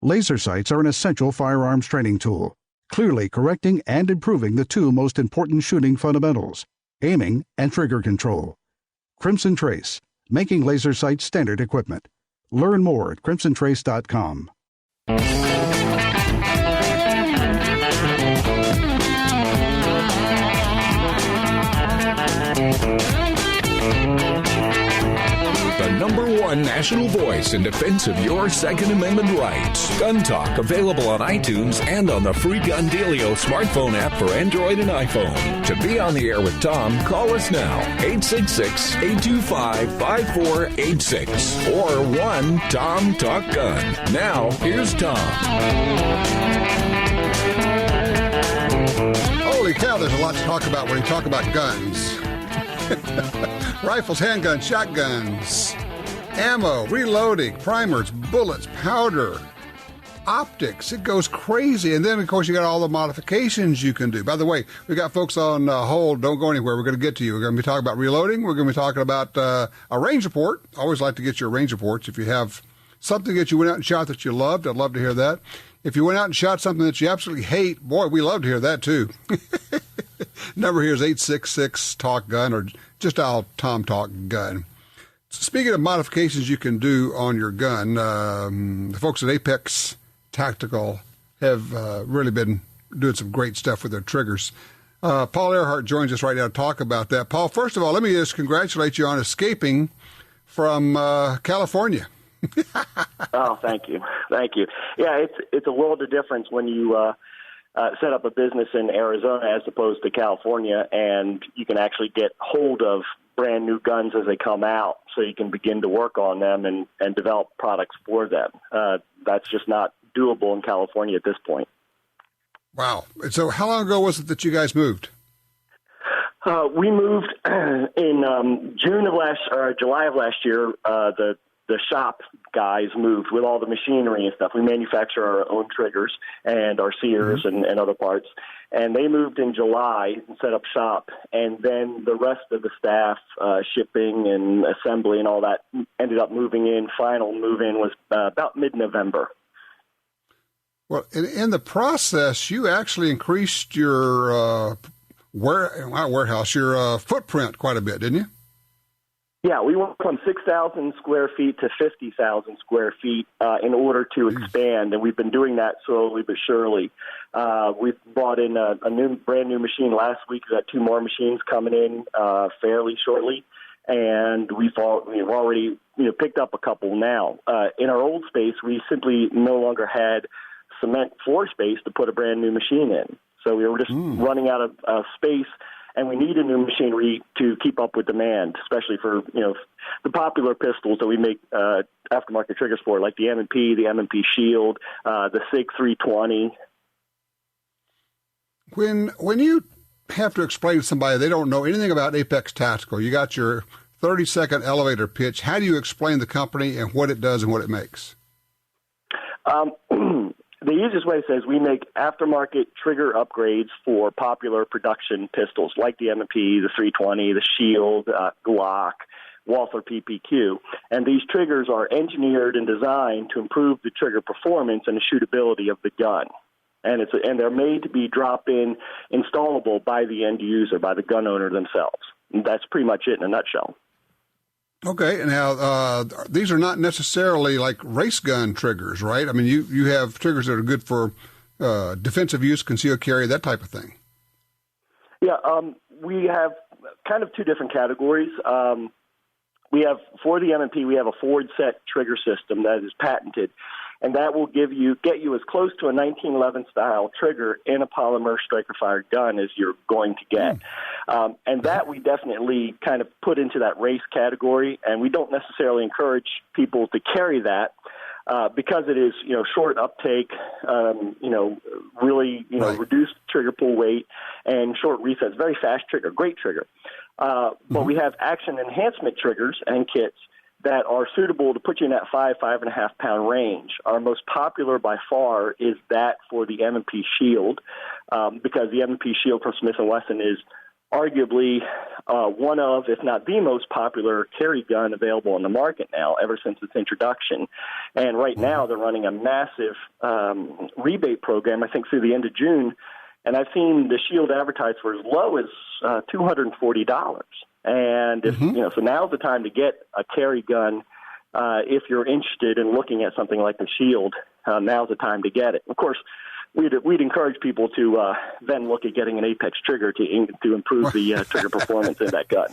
Laser sights are an essential firearms training tool, clearly correcting and improving the two most important shooting fundamentals, aiming and trigger control. Crimson Trace, making laser sights standard equipment. Learn more at crimsontrace.com. The #1 national voice in defense of your Second Amendment rights. Gun Talk, available on iTunes and on the free GunDealio smartphone app for Android and iPhone. To be on the air with Tom, call us now, 866-825-5486 or 1-TOM-TALK-GUN. Now, here's Tom. Holy cow, there's a lot to talk about when you talk about guns. Rifles, handguns, shotguns, ammo, reloading, primers, bullets, powder, optics. It goes crazy. And then, of course, you got all the modifications you can do. By the way, we got folks on hold. Don't go anywhere. We're going to get to you. We're going to be talking about reloading. We're going to be talking about a range report. I always like to get your range reports. If you have something that you went out and shot that you loved, I'd love to hear that. If you went out and shot something that you absolutely hate, boy, we love to hear that, too. Number here is 866-TALK-GUN or just dial Tom Talk Gun. Speaking of modifications you can do on your gun, the folks at Apex Tactical have really been doing some great stuff with their triggers. Paul Earhart joins us right now to talk about that. Paul, first of all, let me just congratulate you on escaping from California. Oh, thank you. Thank you. Yeah, it's a world of difference when you set up a business in Arizona as opposed to California, and you can actually get hold of brand new guns as they come out, so you can begin to work on them and develop products for them. That's just not doable in California at this point. Wow. So how long ago was it that you guys moved? We moved in July of last year. The shop guys moved with all the machinery and stuff. We manufacture our own triggers and our sears and other parts. And they moved in July and set up shop. And then the rest of the staff, shipping and assembly and all that, ended up moving in. Final move-in was about mid-November. Well, in the process, you actually increased your your footprint quite a bit, didn't you? Yeah, we went from 6,000 square feet to 50,000 square feet in order to expand, and we've been doing that slowly but surely. We've brought in a brand new machine last week. We've got 2 more machines coming in fairly shortly, and we've already picked up a couple now. In our old space, we simply no longer had cement floor space to put a brand new machine in, so we were just running out of space. And we need a new machinery to keep up with demand, especially for the popular pistols that we make aftermarket triggers for, like the M&P, the M&P Shield, the SIG 320. When you have to explain to somebody they don't know anything about Apex Tactical, you got your 30-second elevator pitch. How do you explain the company and what it does and what it makes? The easiest way to say is we make aftermarket trigger upgrades for popular production pistols like the M&P, the 320, the Shield, Glock, Walther PPQ. And these triggers are engineered and designed to improve the trigger performance and the shootability of the gun. And they're made to be drop-in installable by the end user, by the gun owner themselves. And that's pretty much it in a nutshell. Okay, now these are not necessarily like race gun triggers, right? I mean, you have triggers that are good for defensive use, concealed carry, that type of thing. Yeah, we have kind of 2 different categories. We have, for the M&P, we have a forward set trigger system that is patented, and that will get you as close to a 1911 style trigger in a polymer striker fired gun as you're going to get. And that we definitely kind of put into that race category, and we don't necessarily encourage people to carry that because it is, short uptake, really, right. Reduced trigger pull weight and short resets, very fast trigger, great trigger. But we have action enhancement triggers and kits that are suitable to put you in that 5.5 pound range. Our most popular by far is that for the M&P Shield, because the M&P Shield from Smith & Wesson is arguably one of, if not the most popular carry gun available on the market now, ever since its introduction. And right now they're running a massive rebate program, I think through the end of June. And I've seen the Shield advertised for as low as $240. And if, so now's the time to get a carry gun. If you're interested in looking at something like the Shield, now's the time to get it. Of course, we'd encourage people to then look at getting an Apex trigger to improve the trigger performance in that gun.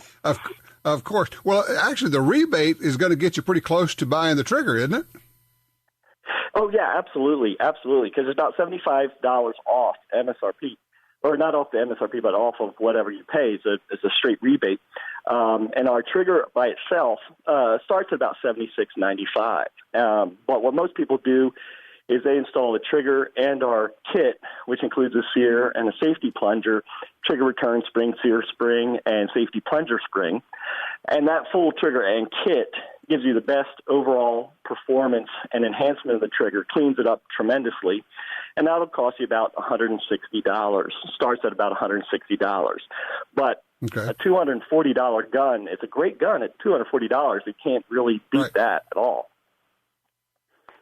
Of course. Well, actually, the rebate is going to get you pretty close to buying the trigger, isn't it? Oh, yeah, absolutely, because it's about $75 off MSRP. Or not off the MSRP, but off of whatever you pay. It's a straight rebate. And our trigger by itself starts at about $76.95. But what most people do is they install a trigger and our kit, which includes a sear and a safety plunger, trigger return spring, sear spring, and safety plunger spring. And that full trigger and kit gives you the best overall performance and enhancement of the trigger, cleans it up tremendously, and that'll cost you about $160. Starts at about $160. But a $240 gun, it's a great gun at $240. You can't really beat that at all.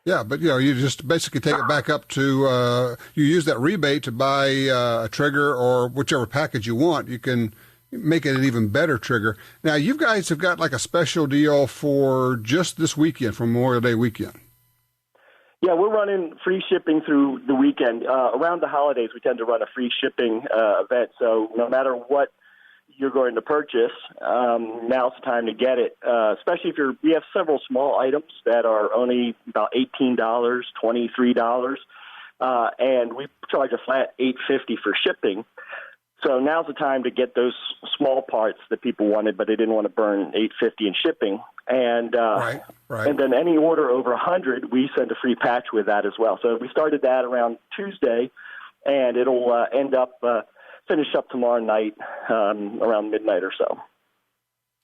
Yeah, but you just basically take it back up to you use that rebate to buy a trigger or whichever package you want. You can make it an even better trigger. Now, you guys have got like a special deal for just this weekend, for Memorial Day weekend. Yeah, we're running free shipping through the weekend. Around the holidays, we tend to run a free shipping event. So no matter what you're going to purchase, now's the time to get it. Especially if we have several small items that are only about $18, $23, and we charge a flat $8.50 for shipping. So now's the time to get those small parts that people wanted, but they didn't want to burn $8.50 in shipping. And right. And then any order over 100, we send a free patch with that as well. So we started that around Tuesday, and it'll finish up tomorrow night around midnight or so.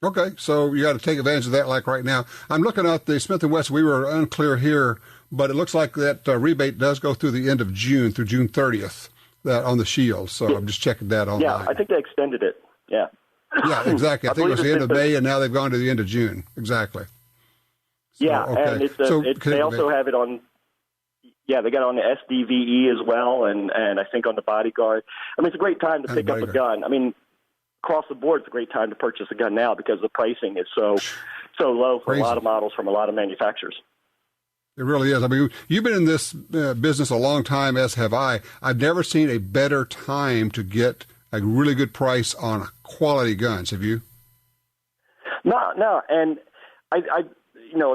Okay, so you got to take advantage of that like right now. I'm looking at the Smith & Wesson. We were unclear here, but it looks like that rebate does go through the end of June, through June 30th, that on the Shield. So I'm just checking that online. Yeah, I think they extended it. Yeah. Yeah, exactly. I think it was the end of May, and now they've gone to the end of June. Exactly. So, yeah, okay. and they also have it on. Yeah, they got it on the SDVE as well, and I think on the Bodyguard. I mean, it's a great time to pick up a gun. I mean, across the board, it's a great time to purchase a gun now because the pricing is so low for a lot of models from a lot of manufacturers. It really is. I mean, you've been in this business a long time, as have I. I've never seen a better time to get a really good price on quality guns. Have you? No, and I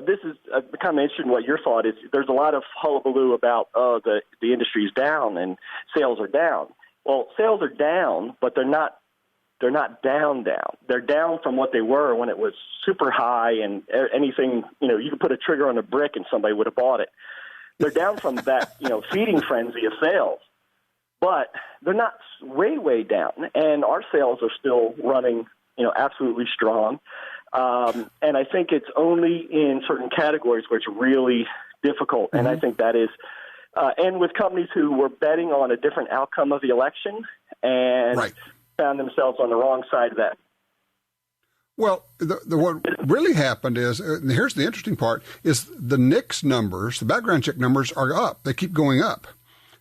this is kind of interesting what your thought is. There's a lot of hullabaloo about, the industry's down and sales are down. Well, sales are down, but they're not down. They're down from what they were when it was super high and anything, you could put a trigger on a brick and somebody would have bought it. They're down from that, feeding frenzy of sales, but they're not way down. And our sales are still running, absolutely strong. And I think it's only in certain categories where it's really difficult. And I think that is, and with companies who were betting on a different outcome of the election and found themselves on the wrong side of that. Well, what really happened is, here's the interesting part, is the NICS numbers, the background check numbers are up. They keep going up.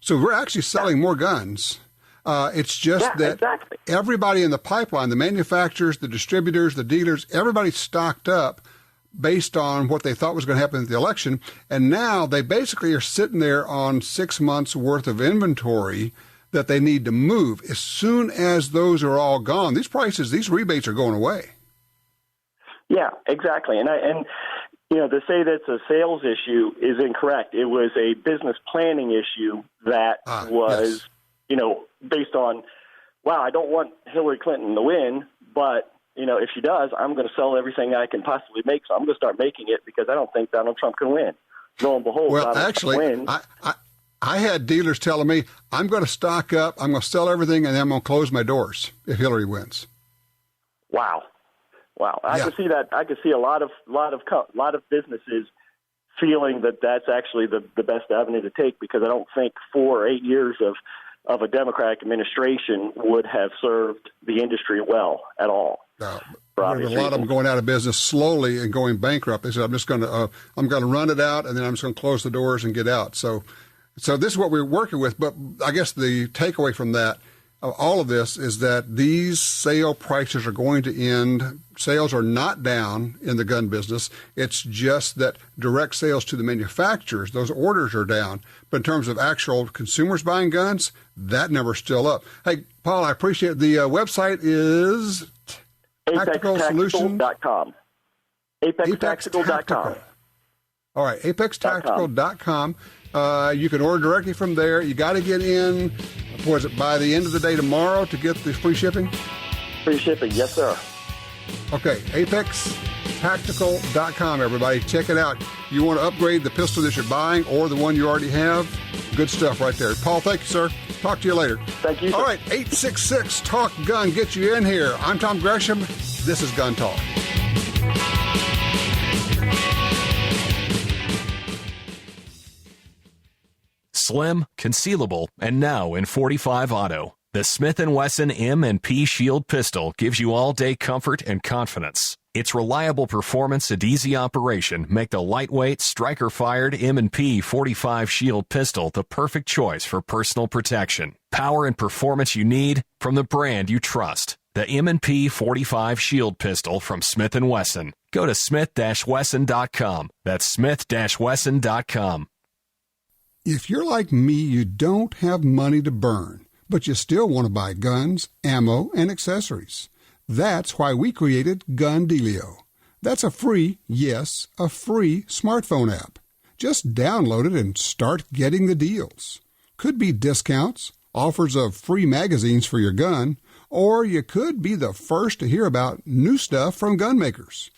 So we're actually selling more guns. It's just that everybody in the pipeline, the manufacturers, the distributors, the dealers, everybody's stocked up based on what they thought was going to happen at the election. And now they basically are sitting there on 6 months worth of inventory that they need to move. As soon as those are all gone, these rebates are going away. Yeah, exactly. And to say that it's a sales issue is incorrect. It was a business planning issue that was, based on, wow, I don't want Hillary Clinton to win, but, if she does, I'm going to sell everything I can possibly make, so I'm going to start making it because I don't think Donald Trump can win. Lo and behold, well, Donald actually, Trump wins. I had dealers telling me, I'm going to stock up, I'm going to sell everything, and then I'm going to close my doors if Hillary wins. Wow. I can see that. I can see a lot of businesses feeling that that's actually the best avenue to take, because I don't think 4 or 8 years of of a Democratic administration would have served the industry well at all. No. A lot of them going out of business slowly and going bankrupt. They said, I'm going to run it out, and then I'm just going to close the doors and get out. So this is what we're working with. But I guess the takeaway from that, all of this, is that these sale prices are going to end. Sales are not down in the gun business. It's just that direct sales to the manufacturers, those orders are down. But in terms of actual consumers buying guns, that number's still up. Hey, Paul, I appreciate it. The website is ApexTactical.com. ApexTactical.com. All right, ApexTactical.com. You can order directly from there. You got to get in, was it by the end of the day tomorrow to get the free shipping? Free shipping, yes, sir. Okay, ApexTactical.com, everybody. Check it out. You want to upgrade the pistol that you're buying or the one you already have? Good stuff right there. Paul, thank you, sir. Talk to you later. Thank you, sir. All right, 866-TALK-GUN. Get you in here. I'm Tom Gresham. This is Gun Talk. Slim, concealable, and now in .45 auto. The Smith & Wesson M&P Shield pistol gives you all-day comfort and confidence. Its reliable performance and easy operation make the lightweight, striker-fired M&P .45 Shield pistol the perfect choice for personal protection. Power and performance you need from the brand you trust. The M&P .45 Shield pistol from Smith & Wesson. Go to smith-wesson.com. That's smith-wesson.com. If you're like me, you don't have money to burn, but you still want to buy guns, ammo, and accessories. That's why we created GunDealio. That's a free, yes, a free smartphone app. Just download it and start getting the deals. Could be discounts, offers of free magazines for your gun, or you could be the first to hear about new stuff from gun makers.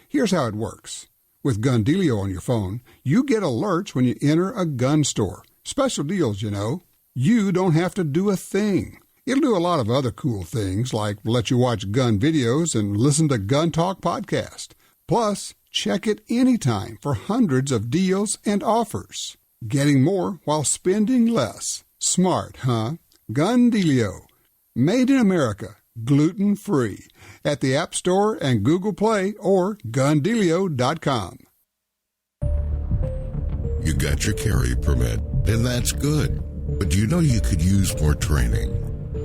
Here's how it works. With GunDealio on your phone, you get alerts when you enter a gun store. Special deals, you know. You don't have to do a thing. It'll do a lot of other cool things, like let you watch gun videos and listen to Gun Talk podcast. Plus, check it anytime for hundreds of deals and offers. Getting more while spending less. Smart, huh? GunDealio. Made in America. Gluten-free. At the App Store and Google Play or GunDealio.com. You got your carry permit, and that's good. But you know you could use more training.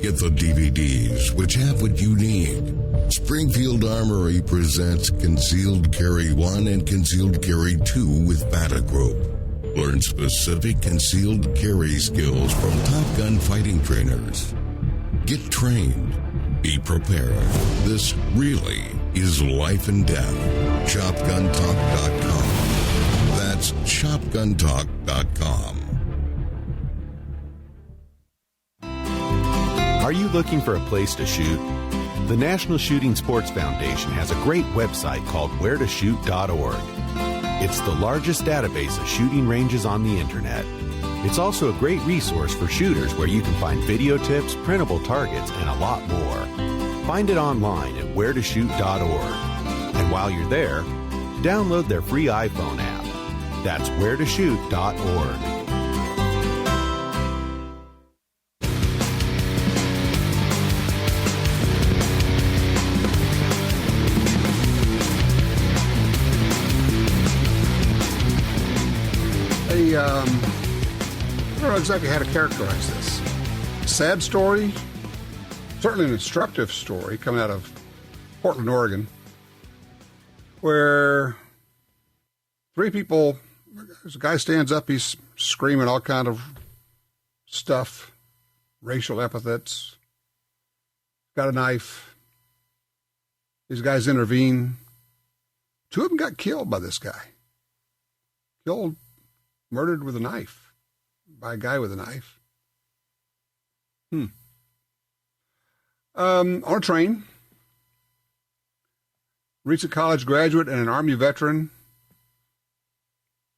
Get the DVDs, which have what you need. Springfield Armory presents Concealed Carry 1 and Concealed Carry 2 with Bata Group. Learn specific concealed carry skills from top gun fighting trainers. Get trained. Be prepared. This really is life and death. ShopGunTalk.com. That's ShopGunTalk.com. Are you looking for a place to shoot? The National Shooting Sports Foundation has a great website called wheretoshoot.org. It's the largest database of shooting ranges on the internet. It's also a great resource for shooters where you can find video tips, printable targets, and a lot more. Find it online at wheretoshoot.org. And while you're there, download their free iPhone app. That's wheretoshoot.org. I don't know exactly how to characterize this. Sad story, certainly an instructive story coming out of Portland, Oregon, where three people, a guy stands up, he's screaming all kind of stuff, racial epithets, got a knife. These guys intervene. Two of them got killed by this guy. Killed, murdered with a knife. By a guy with a knife. On a train, recent college graduate and an Army veteran.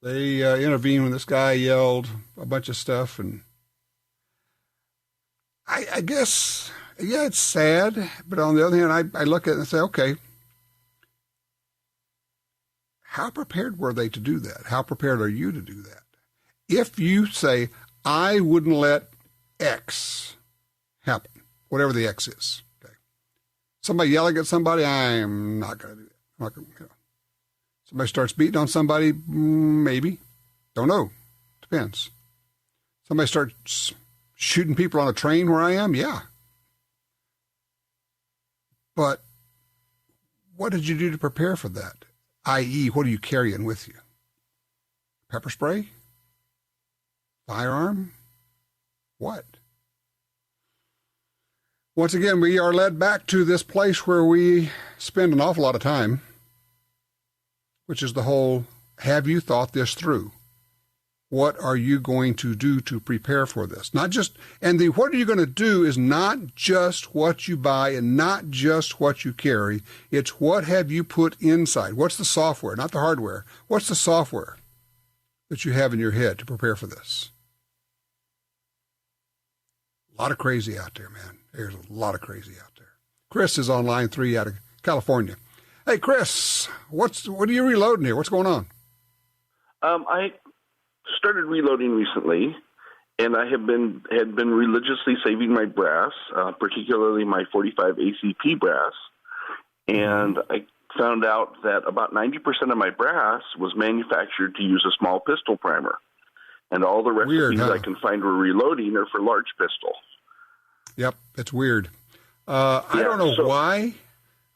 They intervened when this guy yelled a bunch of stuff, and I guess, yeah, it's sad. But on the other hand, I look at it and say, okay, how prepared were they to do that? How prepared are you to do that? If you say, I wouldn't let X happen, whatever the X is. Okay. Somebody yelling at somebody, I'm not going to do that. I'm not gonna, Somebody starts beating on somebody, maybe. Don't know. Depends. Somebody starts shooting people on a train where I am, yeah. But what did you do to prepare for that? I.e., what are you carrying with you? Pepper spray? Firearm? What? Once again, we are led back to this place where we spend an awful lot of time, which is the whole, have you thought this through? What are you going to do to prepare for this? Not just, and the what are you going to do is not just what you buy and not just what you carry. It's what have you put inside? What's the software, not the hardware? What's the software that you have in your head to prepare for this? A lot of crazy out there, man. There's a lot of crazy out there. Chris is on line 3 out of California. Hey, Chris, what are you reloading here? What's going on? I started reloading recently, and I had been religiously saving my brass, particularly my 45 ACP brass, and I found out that about 90% of my brass was manufactured to use a small pistol primer, and all the recipes I can find for reloading are for large pistol. Yep, it's weird. I don't know why.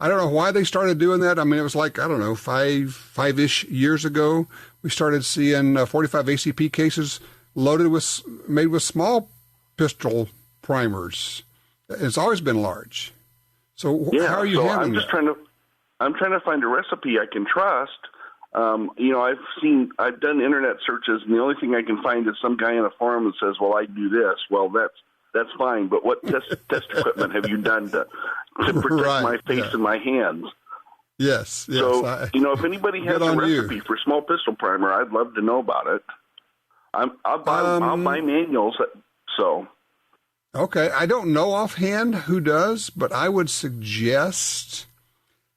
I don't know why they started doing that. I mean, it was like, I don't know, five-ish years ago, we started seeing 45 ACP cases made with small pistol primers. It's always been large. So how are you handling that? I'm trying to find a recipe I can trust. I've done internet searches, and the only thing I can find is some guy in a forum that says, well, I do this. Well, that's fine, but what test equipment have you done to protect my face and my hands? Yes. So, if anybody has a recipe for small pistol primer, I'd love to know about it. I'll buy manuals. Okay, I don't know offhand who does, but I would suggest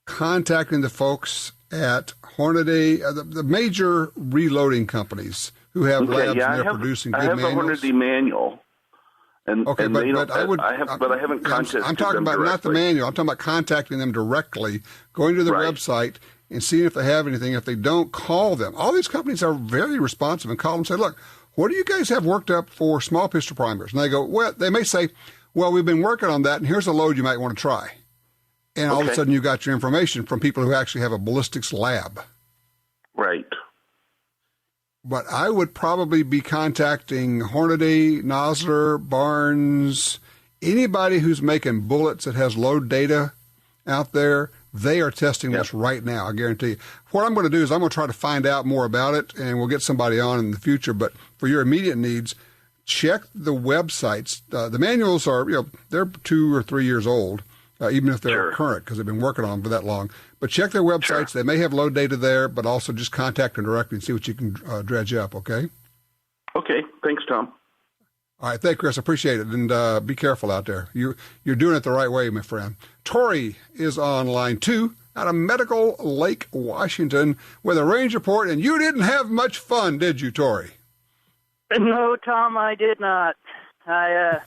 contacting the folks at Hornady, the major reloading companies who have labs and they're producing good manuals. I have the Hornady manual. Okay, but I haven't contacted. I'm talking about not the manual. I'm talking about contacting them directly, going to the website and seeing if they have anything. If they don't, call them. All these companies are very responsive and call them and say, look, what do you guys have worked up for small pistol primers? And they go, well, they may say, well, we've been working on that, and here's a load you might want to try. And all of a sudden you got your information from people who actually have a ballistics lab. Right. But I would probably be contacting Hornady, Nosler, Barnes, anybody who's making bullets that has load data out there. They are testing this right now, I guarantee you. What I'm going to do is I'm going to try to find out more about it, and we'll get somebody on in the future. But for your immediate needs, check the websites. The manuals are, they're 2 or 3 years old, even if they're current, because they've been working on them for that long. But check their websites. They may have load data there, but also just contact them directly and see what you can dredge up, okay? Okay. Thanks, Tom. All right. Thank you, Chris. Appreciate it. And be careful out there. You're doing it the right way, my friend. Tori is on line 2 out of Medical Lake, Washington, with a range report. And you didn't have much fun, did you, Tori? No, Tom, I did not. I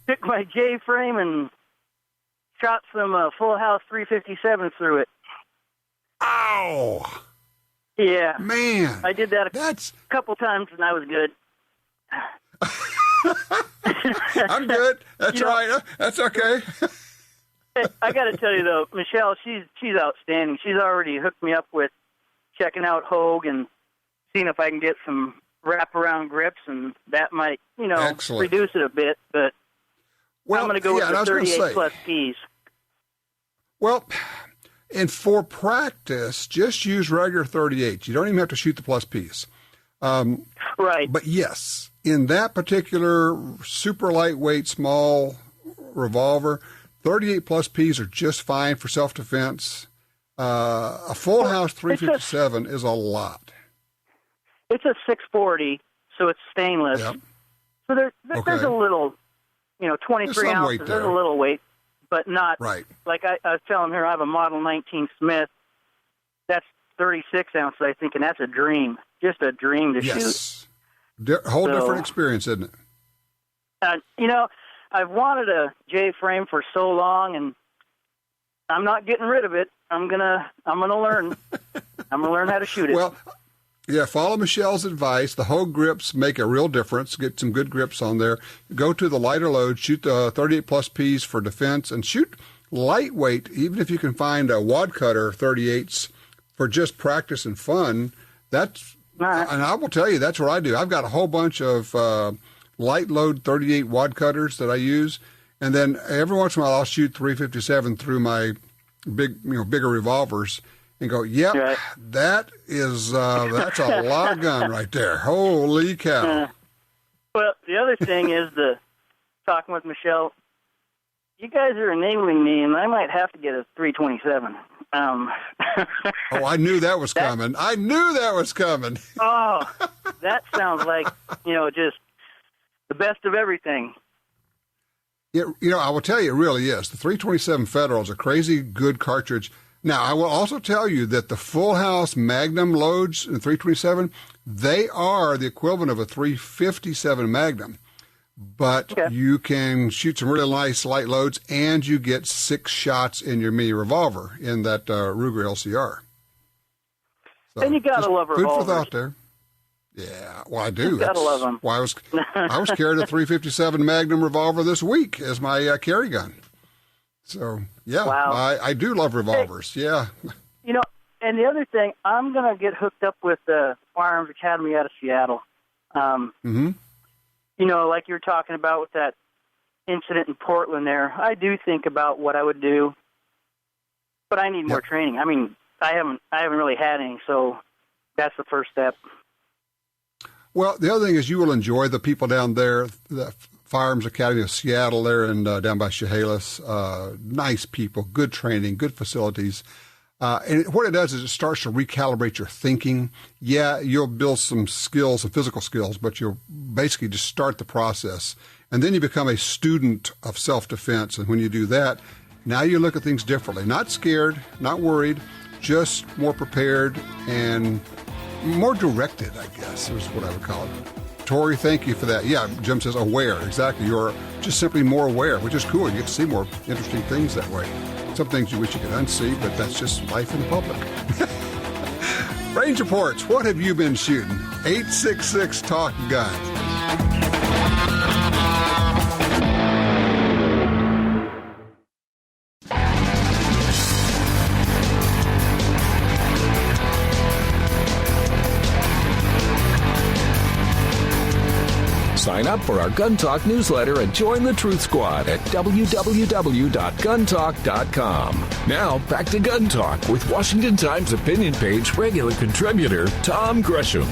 took my J-frame and shot some Full House 357 through it. Ow! Yeah. Man. I did that a couple times, and I was good. I'm good. That's right. That's okay. I got to tell you, though, Michelle, she's outstanding. She's already hooked me up with checking out Hogue and seeing if I can get some wraparound grips, and that might, reduce it a bit, but I'm going to go with the 38 plus Ps. Well, and for practice, just use regular 38. You don't even have to shoot the plus Ps. Right. But yes, in that particular super lightweight, small revolver, 38 plus Ps are just fine for self-defense. A Full House 357 is a lot. It's a 640, so it's stainless. Yep. So there's a little, 23 ounces. There's a little weight, but not like I was telling her. I have a Model 19 Smith. That's 36 ounces, I think, and that's a dream. Just a dream to shoot. Whole different experience, isn't it? I've wanted a J-frame for so long, and I'm not getting rid of it. I'm gonna learn. I'm gonna learn how to shoot it. Well, yeah, follow Michelle's advice. The Hogue grips make a real difference. Get some good grips on there. Go to the lighter load, shoot the 38 plus Ps for defense, and shoot lightweight, even if you can find a wad cutter 38s for just practice and fun. That's right. And I will tell you, that's what I do. I've got a whole bunch of light load 38 wad cutters that I use, and then every once in a while I'll shoot 357 through my bigger revolvers and go, yep, right. That's a lot of gun right there. Holy cow. Well, the other thing is talking with Michelle, you guys are enabling me, and I might have to get a 327. Oh, I knew that was coming. Oh, that sounds like, just the best of everything. Yeah, I will tell you, it really is. The 327 Federal is a crazy good cartridge. Now, I will also tell you that the Full House Magnum loads in 327, they are the equivalent of a 357 Magnum. But you can shoot some really nice light loads, and you get 6 shots in your mini revolver in that Ruger LCR. So, and you gotta love revolvers. Food for thought there. Yeah, well, I do. You gotta love them. Why I was carrying a 357 Magnum revolver this week as my carry gun. So yeah, wow. I do love revolvers. Hey, yeah. And the other thing, I'm gonna get hooked up with the Firearms Academy out of Seattle. Like you were talking about with that incident in Portland there, I do think about what I would do, but I need more training. I mean, I haven't really had any, so that's the first step. Well, the other thing is you will enjoy the people down there, the Firearms Academy of Seattle there and down by Chehalis. Nice people, good training, good facilities. And what it does is it starts to recalibrate your thinking. Yeah, you'll build some skills, some physical skills, but you'll basically just start the process. And then you become a student of self-defense. And when you do that, now you look at things differently. Not scared, not worried, just more prepared and more directed, I guess, is what I would call it. Tori, thank you for that. Yeah, Jim says aware. Exactly. You're just simply more aware, which is cool. You get to see more interesting things that way. Some things you wish you could unsee, but that's just life in the public. Range reports. What have you been shooting? 866-TALK-GUN. Sign up for our Gun Talk newsletter and join the Truth Squad at www.guntalk.com. Now, back to Gun Talk with Washington Times opinion page regular contributor Tom Gresham.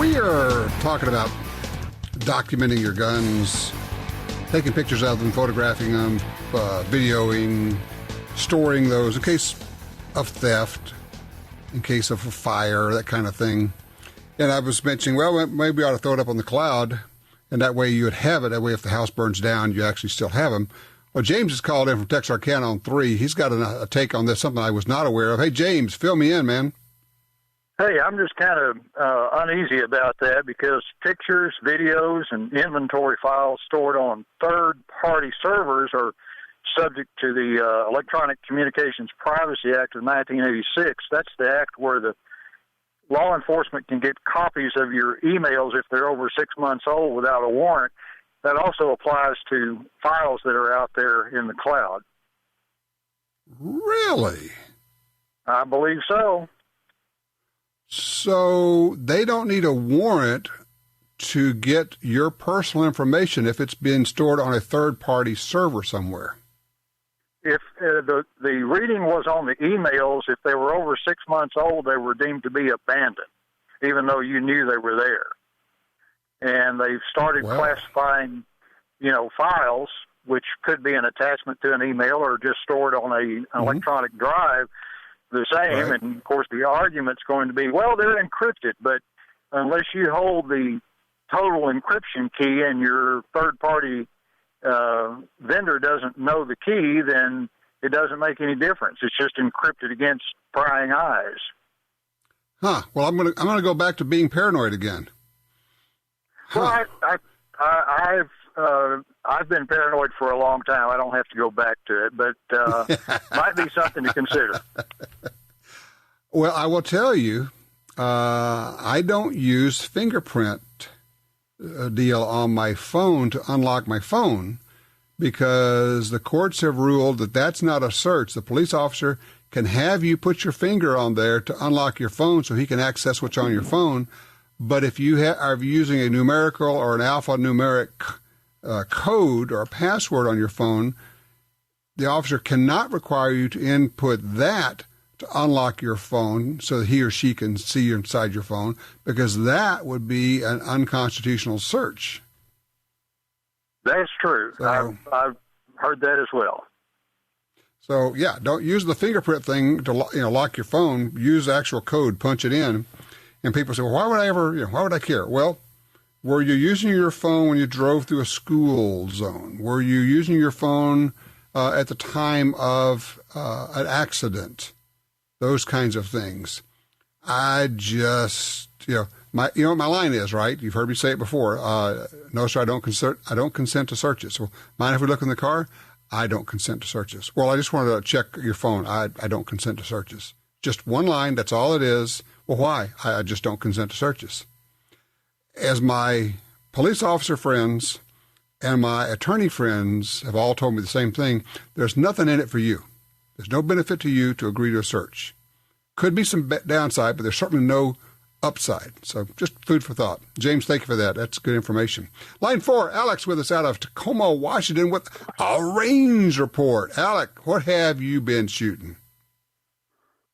We are talking about documenting your guns, taking pictures of them, photographing them, videoing, storing those in case of theft, in case of a fire, that kind of thing. And I was mentioning, well, maybe we ought to throw it up on the cloud, and that way you would have it. That way if the house burns down, you actually still have them. Well, James has called in from Texarkana on 3. He's got a take on this, something I was not aware of. Hey, James, fill me in, man. Hey, I'm just kind of uneasy about that because pictures, videos, and inventory files stored on third-party servers are subject to the Electronic Communications Privacy Act of 1986. That's the act where the law enforcement can get copies of your emails if they're over 6 months old without a warrant. That also applies to files that are out there in the cloud. Really? I believe so. So they don't need a warrant to get your personal information if it's been stored on a third-party server somewhere? If the reading was on the emails, if they were over 6 months old, they were deemed to be abandoned, even though you knew they were there. And they've started classifying, files, which could be an attachment to an email or just stored on an electronic drive, the same. Right. And, of course, the argument's going to be, well, they're encrypted, but unless you hold the total encryption key and your third-party vendor doesn't know the key, then it doesn't make any difference. It's just encrypted against prying eyes. Huh. Well, I'm gonna go back to being paranoid again. Well, I've been paranoid for a long time. I don't have to go back to it, but might be something to consider. Well, I will tell you, I don't use fingerprint deal on my phone to unlock my phone because the courts have ruled that that's not a search. The police officer can have you put your finger on there to unlock your phone so he can access what's on your phone. But if you are using a numerical or an alphanumeric code or a password on your phone, the officer cannot require you to input that to unlock your phone so that he or she can see inside your phone, because that would be an unconstitutional search. That's true. So, I've heard that as well. So, yeah, don't use the fingerprint thing to lock your phone. Use the actual code, punch it in. And people say, well, why would I care? Well, were you using your phone when you drove through a school zone? Were you using your phone at the time of an accident? Those kinds of things. I just, my line is, right? You've heard me say it before. No, sir, I don't consent to searches. So, mind if we look in the car? I don't consent to searches. Well, I just wanted to check your phone. I don't consent to searches. Just one line. That's all it is. Well, why? I just don't consent to searches. As my police officer friends and my attorney friends have all told me the same thing, there's nothing in it for you. There's no benefit to you to agree to a search. Could be some downside, but there's certainly no upside. So just food for thought. James, thank you for that. That's good information. Line 4, Alex with us out of Tacoma, Washington with a range report. Alec, what have you been shooting?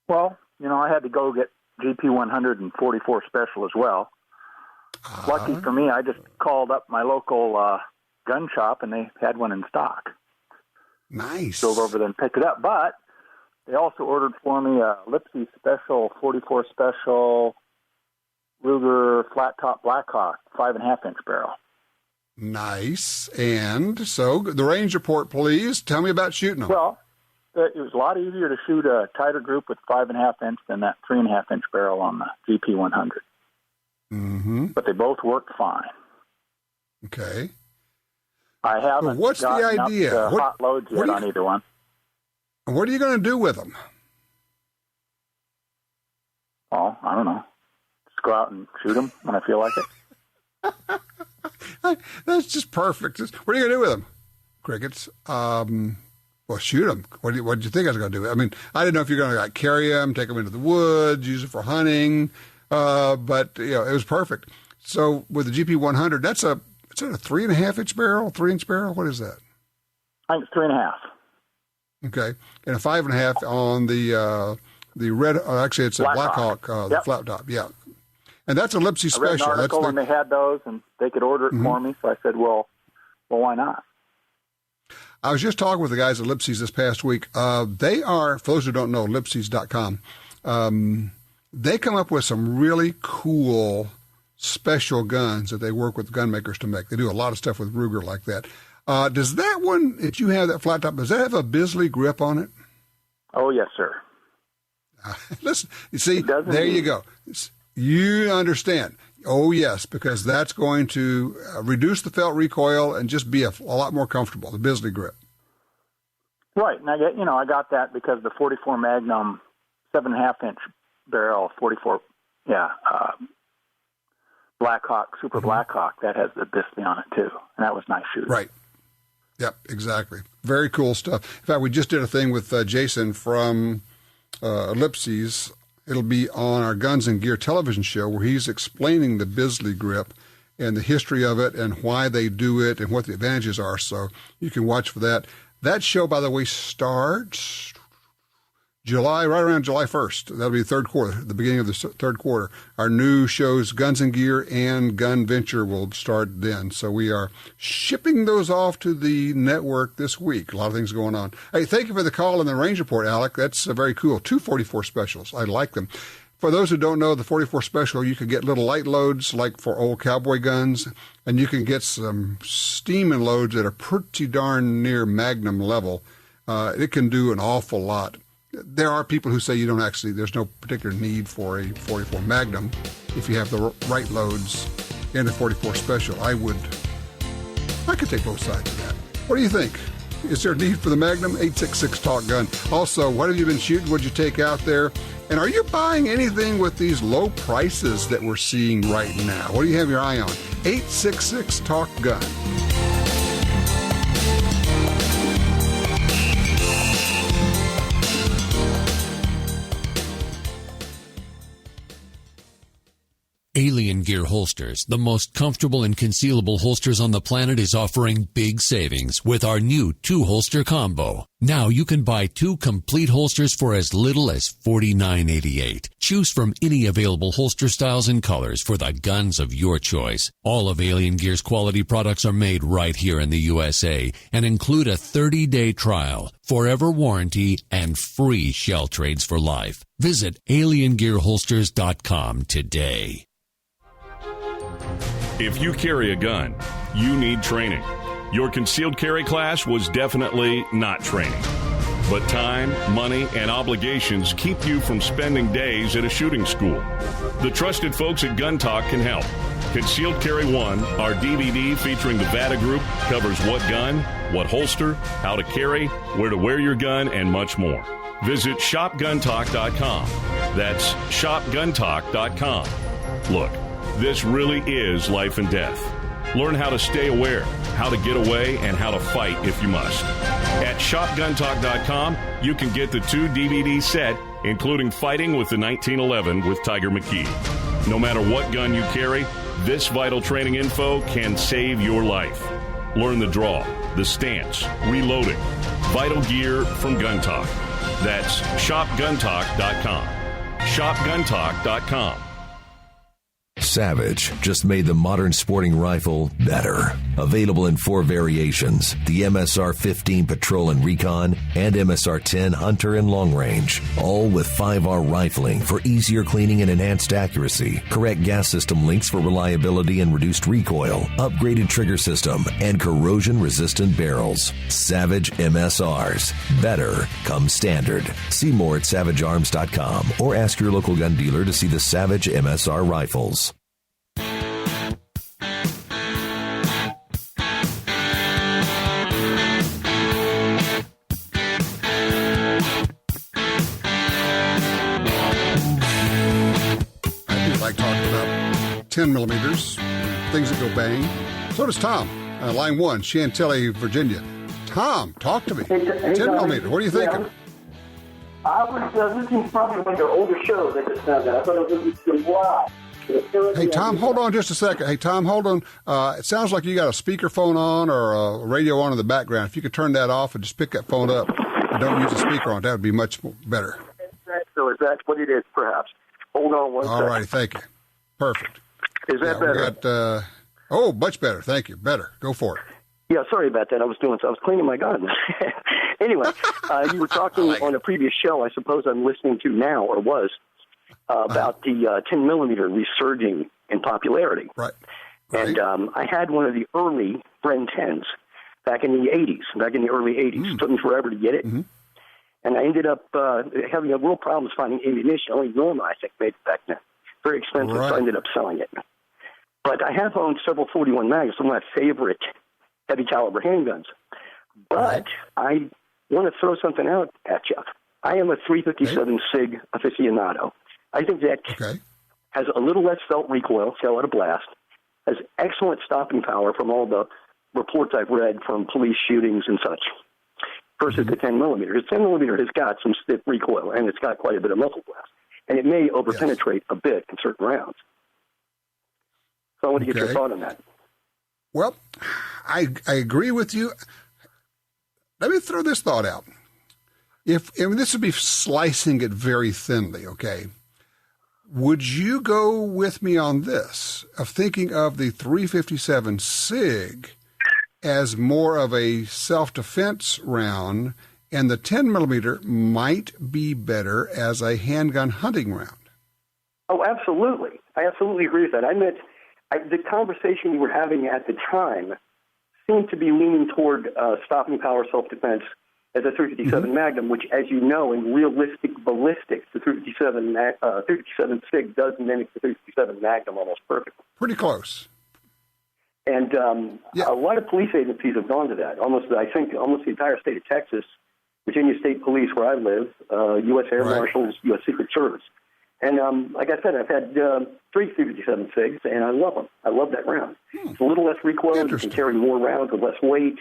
Well, I had to go get GP 144 special as well. Lucky for me, I just called up my local gun shop, and they had one in stock. Nice. Drove over there and picked it up. But they also ordered for me a Lipsy Special 44 Special Ruger Flat Top Blackhawk 5.5-inch barrel. Nice. And so the range report, please. Tell me about shooting them. Well, it was a lot easier to shoot a tighter group with 5.5-inch than that 3.5-inch barrel on the GP 100. Mm-hmm. But they both worked fine. Okay. I haven't what's the idea? Hot loads yet on either one. What are you going to do with them? Oh, I don't know. Just go out and shoot them when I feel like it. That's just perfect. What are you going to do with them? Crickets. Well, shoot them. What did you think I was going to do? I mean, I didn't know if you're going to carry them, take them into the woods, use it for hunting, but it was perfect. So with the GP 100, is that a 3.5-inch barrel, 3-inch barrel? What is that? I think it's 3.5. Okay, and a 5.5 on the red. Actually, it's a Blackhawk, the flat top. Yeah, and that's a Lipsy special. I read an article and they had those, and they could order it for me. So I said, well, why not? I was just talking with the guys at Lipsy's this past week. They are, for those who don't know, Lipsys.com. They come up with some really cool special guns that they work with gun makers to make. They do a lot of stuff with Ruger like that. Does that one that you have, that flat top, does that have a Bisley grip on it? Oh, yes, sir. Listen, you see, there you go. You understand. Oh, yes, because that's going to reduce the felt recoil and just be a lot more comfortable, the Bisley grip. Right. And I got that because the 44 Magnum 7.5-inch barrel, 44, Blackhawk, Super Blackhawk, that has the Bisley on it too. And that was nice shooting. Right. Yep, exactly. Very cool stuff. In fact, we just did a thing with Jason from Lipsy's. It'll be on our Guns and Gear television show where he's explaining the Bisley grip and the history of it and why they do it and what the advantages are. So you can watch for that. That show, by the way, starts right around July 1st. That'll be the third quarter, the beginning of the third quarter. Our new shows, Guns and Gear and Gun Venture, will start then. So we are shipping those off to the network this week. A lot of things going on. Hey, thank you for the call and the range report, Alec. That's very cool. 2 44 specials. I like them. For those who don't know, the 44 special, you can get little light loads like for old cowboy guns, and you can get some steaming loads that are pretty darn near Magnum level. It can do an awful lot. there are people who say there's no particular need for a 44 Magnum if you have the right loads in a 44 Special. I could take both sides of that. What do you think? Is there a need for the Magnum? 866-TALK-GUN. Also, what have you been shooting? What'd you take out there? And are you buying anything with these low prices that we're seeing right now? What do you have your eye on? 866-TALK-GUN. Alien Gear Holsters, the most comfortable and concealable holsters on the planet, is offering big savings with our new 2-holster combo. Now you can buy 2 complete holsters for as little as $49.88. Choose from any available holster styles and colors for the guns of your choice. All of Alien Gear's quality products are made right here in the USA and include a 30-day trial, forever warranty, and free shell trades for life. Visit aliengearholsters.com today. If you carry a gun, you need training. Your concealed carry class was definitely not training. But time, money, and obligations keep you from spending days at a shooting school. The trusted folks at Gun Talk can help. Concealed Carry 1, our DVD featuring the VADA Group, covers what gun, what holster, how to carry, where to wear your gun, and much more. Visit shopguntalk.com. That's shopguntalk.com. Look, this really is life and death. Learn how to stay aware, how to get away, and how to fight if you must. At shopguntalk.com, you can get the 2 DVD set, including Fighting with the 1911 with Tiger McKee. No matter what gun you carry, this vital training info can save your life. Learn the draw, the stance, reloading, vital gear from Gun Talk. That's shopguntalk.com. shopguntalk.com. Savage just made the modern sporting rifle better. Available in 4 variations, the MSR-15 Patrol and Recon and MSR-10 Hunter and Long Range. All with 5R rifling for easier cleaning and enhanced accuracy, correct gas system links for reliability and reduced recoil, upgraded trigger system, and corrosion-resistant barrels. Savage MSRs. Better comes standard. See more at savagearms.com or ask your local gun dealer to see the Savage MSR rifles. Like talking about 10 millimeters, things that go bang. So does Tom. Line 1, Chantilly, Virginia. Tom, talk to me. 10 millimeter. What are you thinking? I was listening to probably one of your older shows. I just found that. I thought it was listening live. Hey, Tom, hold on just a second. Hey, Tom, hold on. It sounds like you got a speakerphone on or a radio on in the background. If you could turn that off and just pick that phone up and don't use the speaker on, that would be much better. So is that what it is, perhaps? Hold on one second. All righty, thank you. Perfect. Is that better? Much better. Thank you. Better. Go for it. Yeah, sorry about that. I was cleaning my gun. Anyway, you were talking on a previous show, I suppose I'm listening to now, or was, about the 10 millimeter resurging in popularity. Right. And I had one of the early Bren 10s back in the 80s, back in the early 80s. It took me forever to get it. Mm-hmm. And I ended up having real problems finding ammunition. Only Norma, I think, made it back then. Very expensive, so I ended up selling it. But I have owned several 41 mags, some of my favorite heavy caliber handguns. But I want to throw something out at you. I am a 357 SIG aficionado. I think that has a little less felt recoil, so at a blast, has excellent stopping power from all the reports I've read from police shootings and such, versus the 10 millimeter. The 10 millimeter has got some stiff recoil, and it's got quite a bit of muzzle blast. And it may overpenetrate a bit in certain rounds. So I want to get your thought on that. Well, I agree with you. Let me throw this thought out. This would be slicing it very thinly, okay? Would you go with me on this, of thinking of the 357 SIG as more of a self-defense round, and the 10 millimeter might be better as a handgun hunting round? Oh, absolutely. I absolutely agree with that. The conversation we were having at the time seemed to be leaning toward stopping power, self-defense, as a 357 Magnum, which, as you know, in realistic ballistics, the 357 SIG does mimic the 357 Magnum almost perfectly. Pretty close. And a lot of police agencies have gone to that. I think almost the entire state of Texas, Virginia State Police, where I live, U.S. Air Marshals, U.S. Secret Service. And like I said, I've had 3 357 SIGs, and I love them. I love that round. It's a little less recoil. You can carry more rounds with less weight.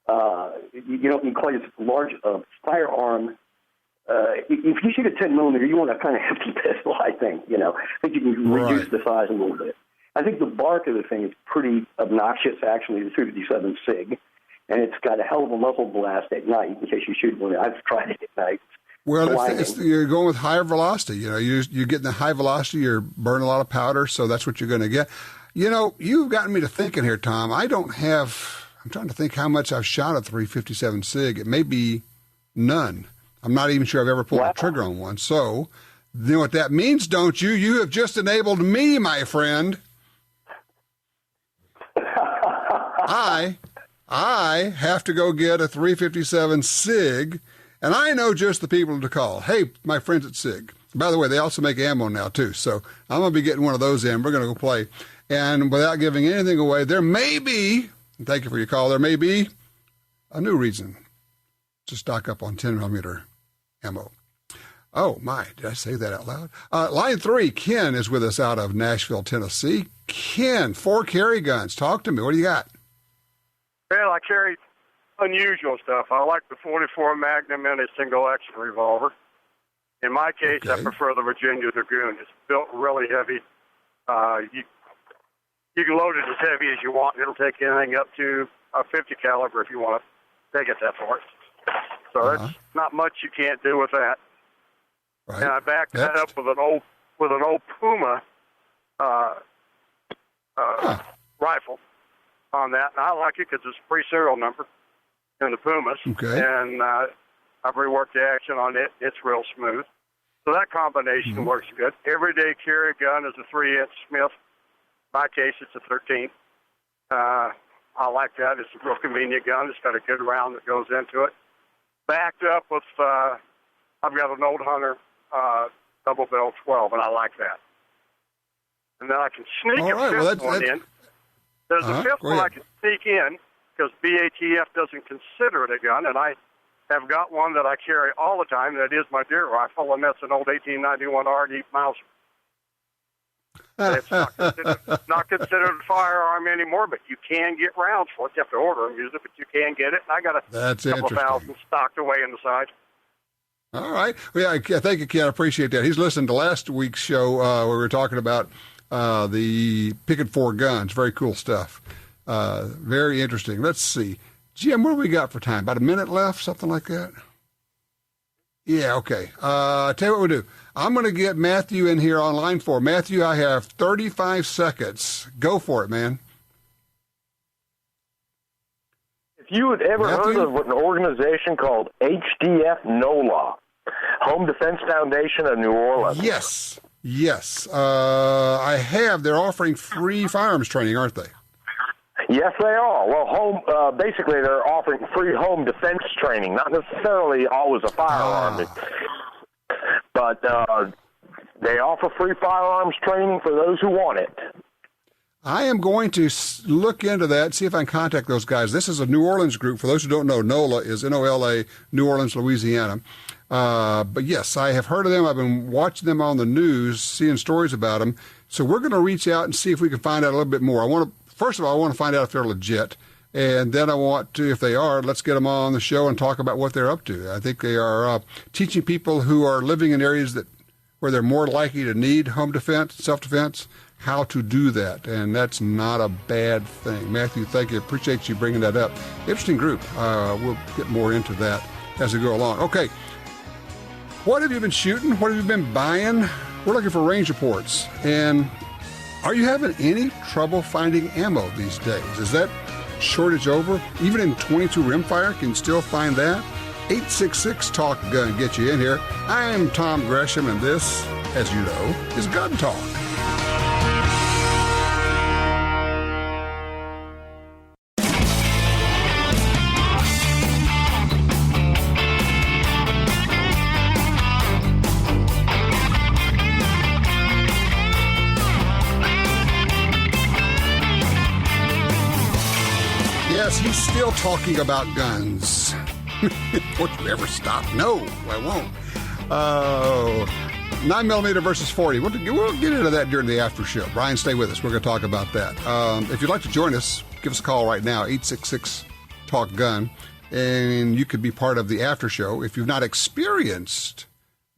You don't need quite as large a firearm. If you shoot a 10 millimeter, you want a kind of hefty pistol, I think. I think you can reduce the size a little bit. I think the bark of the thing is pretty obnoxious, actually, the 357 SIG. And it's got a hell of a muzzle blast at night, in case you shoot one. I've tried it at night. Well, you're going with higher velocity. You're getting the high velocity. You're burning a lot of powder, so that's what you're going to get. You've gotten me to thinking here, Tom. I'm trying to think how much I've shot a 357 SIG. It may be none. I'm not even sure I've ever pulled a trigger on one. So, you know what that means, don't you? You have just enabled me, my friend. I have to go get a 357 SIG, and I know just the people to call. Hey, my friends at SIG. By the way, they also make ammo now, too. So I'm going to be getting one of those in. We're going to go play. And without giving anything away, there may be, and thank you for your call, there may be a new reason to stock up on 10-millimeter ammo. Oh, my, did I say that out loud? Line 3, Ken is with us out of Nashville, Tennessee. Ken, 4 carry guns. Talk to me. What do you got? Well, I carry unusual stuff. I like the 44 Magnum and a single-action revolver. In my case, I prefer the Virginia Dragoon. It's built really heavy. You can load it as heavy as you want. It'll take anything up to a 50 caliber if you want to take it that far. So that's not much you can't do with that. Right. And I backed that up with an old Puma rifle on that, and I like it because it's a free serial number in the Pumas. Okay. And I've reworked the action on it. It's real smooth. So that combination works good. Everyday carry gun is a 3-inch Smith. In my case, it's a 13. I like that. It's a real convenient gun. It's got a good round that goes into it. Backed up with, I've got an old Hunter double barrel 12, and I like that. And then I can sneak a fifth one in. There's a fifth one I can sneak in because BATF doesn't consider it a gun, and I have got one that I carry all the time. That is my deer rifle, and that's an old 1891 RD Mauser. It's not considered a firearm anymore, but you can get rounds for it. You have to order them, use it, but you can get it. And I got a couple thousand stocked away in the side. All right. Well, yeah, thank you, Ken. I appreciate that. He's listened to last week's show where we were talking about the Picket 4 guns. Very cool stuff. Very interesting. Let's see. Jim, what do we got for time? About a minute left, something like that? Yeah, okay. Tell you what we'll do. I'm going to get Matthew in here on line 4. Matthew, I have 35 seconds. Go for it, man. If you had ever heard of an organization called HDF NOLA, Home Defense Foundation of New Orleans. Yes. I have. They're offering free firearms training, aren't they? Yes, they are. Well, basically, they're offering free home defense training, not necessarily always a firearm, but they offer free firearms training for those who want it. I am going to look into that, see if I can contact those guys. This is a New Orleans group. For those who don't know, NOLA is N-O-L-A, New Orleans, Louisiana. But yes, I have heard of them. I've been watching them on the news, seeing stories about them. So we're going to reach out and see if we can find out a little bit more. First of all, I want to find out if they're legit. And then I want to, if they are, let's get them on the show and talk about what they're up to. I think they are teaching people who are living in areas where they're more likely to need home defense, self-defense, how to do that. And that's not a bad thing. Matthew, thank you. Appreciate you bringing that up. Interesting group. We'll get more into that as we go along. Okay. What have you been shooting? What have you been buying? We're looking for range reports. And are you having any trouble finding ammo these days? Is that shortage over? Even in 22 rimfire, can you still find that? 866-TALK-GUN. Get you in here. I am Tom Gresham, and this, as you know, is Gun Talk. Yes, he's still talking about guns. Won't you ever stop? No, I won't. 9mm versus 40. We'll get into that during the after show. Brian, stay with us. We're going to talk about that. If you'd like to join us, give us a call right now, 866-TALK-GUN, and you could be part of the after show. If you've not experienced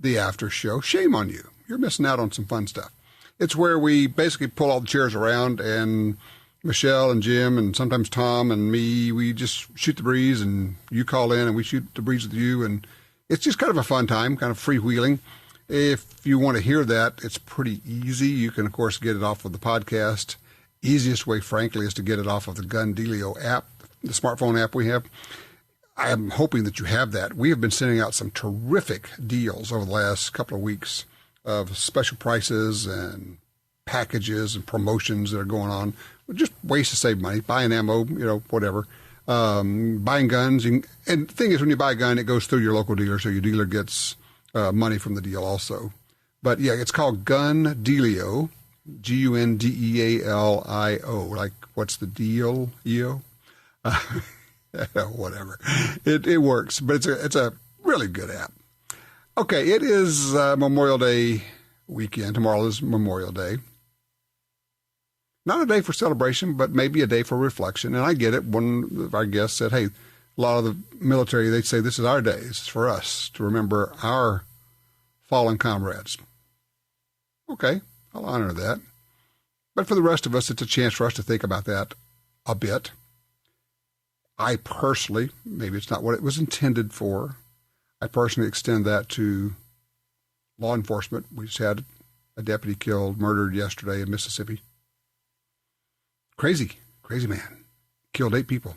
the after show, shame on you. You're missing out on some fun stuff. It's where we basically pull all the chairs around, and Michelle and Jim and sometimes Tom and me, we just shoot the breeze, and you call in and we shoot the breeze with you, and it's just kind of a fun time, kind of freewheeling. If you want to hear that, it's pretty easy. You can, of course, get it off of the podcast. Easiest way, frankly, is to get it off of the GunDealio app, the smartphone app we have. I am hoping that you have that. We have been sending out some terrific deals over the last couple of weeks of special prices and packages and promotions that are going on. Just ways to save money, buying ammo, whatever. Buying guns. And the thing is, when you buy a gun, it goes through your local dealer, so your dealer gets money from the deal also. But, yeah, it's called GunDealio, GunDealio. Like, what's the deal, EO? Whatever. It works, but it's a really good app. Okay, it is Memorial Day weekend. Tomorrow is Memorial Day. Not a day for celebration, but maybe a day for reflection. And I get it. One of our guests said, hey, a lot of the military, they say this is our day. This is for us to remember our fallen comrades. Okay, I'll honor that. But for the rest of us, it's a chance for us to think about that a bit. I personally, maybe it's not what it was intended for, I personally extend that to law enforcement. We just had a deputy murdered yesterday in Mississippi. Crazy man. Killed 8 people.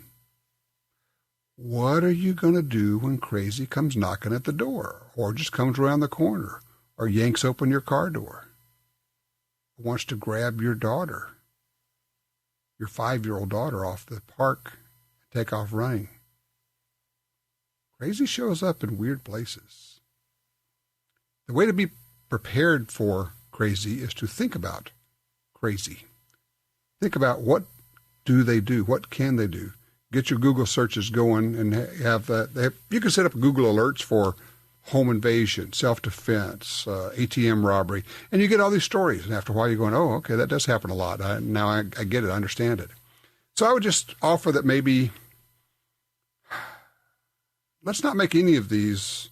What are you going to do when crazy comes knocking at the door, or just comes around the corner, or yanks open your car door, or wants to grab your daughter, your 5-year-old daughter, off the park and take off running? Crazy shows up in weird places. The way to be prepared for crazy is to think about crazy. Think about what do they do? What can they do? Get your Google searches going and have that. You can set up Google alerts for home invasion, self-defense, ATM robbery, and you get all these stories. And after a while, you're going, oh, okay, that does happen a lot. Now I get it. I understand it. So I would just offer that maybe let's not make any of these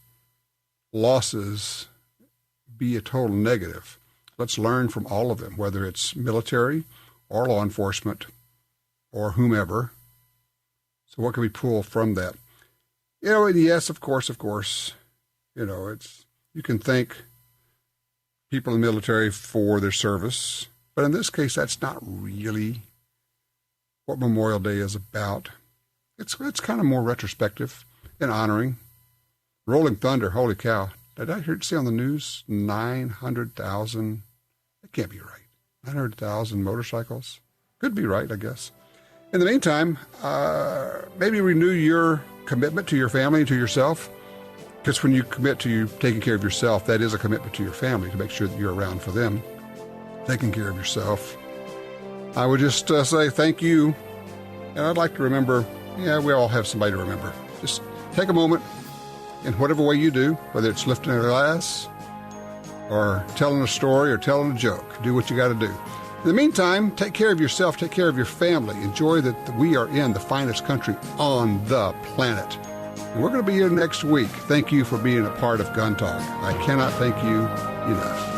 losses be a total negative. Let's learn from all of them, whether it's military or law enforcement or whomever. So what can we pull from that? And yes, of course, you can thank people in the military for their service, but in this case, that's not really what Memorial Day is about. It's kind of more retrospective and honoring. Rolling Thunder, holy cow. Did I see on the news 900,000? That can't be right. 900,000 motorcycles? Could be right, I guess. In the meantime, maybe renew your commitment to your family and to yourself. Because when you commit to you taking care of yourself, that is a commitment to your family to make sure that you're around for them, taking care of yourself. I would just say thank you. And I'd like to remember, we all have somebody to remember. Just take a moment in whatever way you do, whether it's lifting a glass or telling a story or telling a joke. Do what you got to do. In the meantime, take care of yourself, take care of your family. Enjoy that we are in the finest country on the planet. And we're going to be here next week. Thank you for being a part of Gun Talk. I cannot thank you enough.